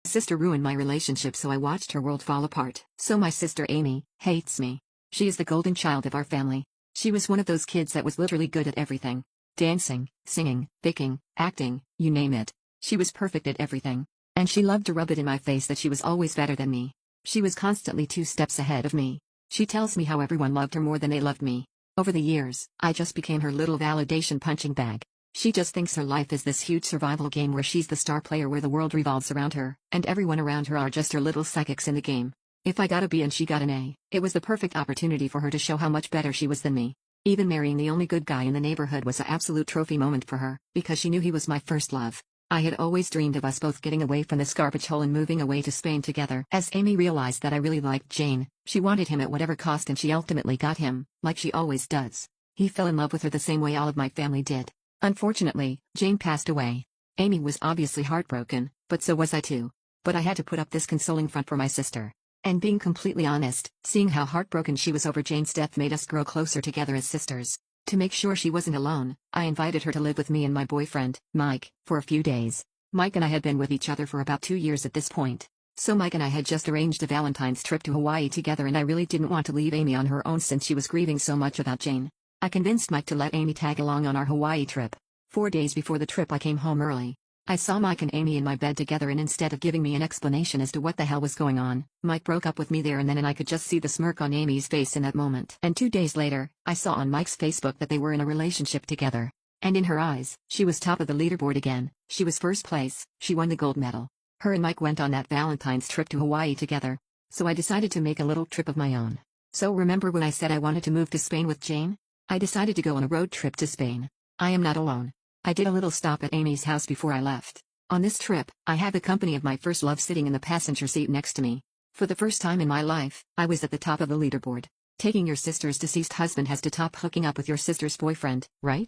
Sister ruined my relationship, so I watched her world fall apart. So my sister Amy hates me. She is the golden child of our family. She was one of those kids that was literally good at everything. Dancing, singing, baking, acting, you name it. She was perfect at everything. And she loved to rub it in my face that she was always better than me. She was constantly 2 steps ahead of me. She tells me how everyone loved her more than they loved me. Over the years, I just became her little validation punching bag. She just thinks her life is this huge survival game where she's the star player, where the world revolves around her, and everyone around her are just her little psychics in the game. If I got a B and she got an A, it was the perfect opportunity for her to show how much better she was than me. Even marrying the only good guy in the neighborhood was an absolute trophy moment for her, because she knew he was my first love. I had always dreamed of us both getting away from this garbage hole and moving away to Spain together. As Amy realized that I really liked Jane, she wanted him at whatever cost, and she ultimately got him, like she always does. He fell in love with her the same way all of my family did. Unfortunately, Jane passed away. Amy was obviously heartbroken, but so was I too. But I had to put up this consoling front for my sister. And being completely honest, seeing how heartbroken she was over Jane's death made us grow closer together as sisters. To make sure she wasn't alone, I invited her to live with me and my boyfriend, Mike, for a few days. Mike and I had been with each other for about 2 years at this point. So Mike and I had just arranged a Valentine's trip to Hawaii together, and I really didn't want to leave Amy on her own since she was grieving so much about Jane. I convinced Mike to let Amy tag along on our Hawaii trip. 4 days before the trip I came home early. I saw Mike and Amy in my bed together, and instead of giving me an explanation as to what the hell was going on, Mike broke up with me there and then, and I could just see the smirk on Amy's face in that moment. And 2 days later, I saw on Mike's Facebook that they were in a relationship together. And in her eyes, she was top of the leaderboard again. She was first place, she won the gold medal. Her and Mike went on that Valentine's trip to Hawaii together. So I decided to make a little trip of my own. So remember when I said I wanted to move to Spain with Jane? I decided to go on a road trip to Spain. I am not alone. I did a little stop at Amy's house before I left. On this trip, I had the company of my first love sitting in the passenger seat next to me. For the first time in my life, I was at the top of the leaderboard. Taking your sister's deceased husband has to top hooking up with your sister's boyfriend, right?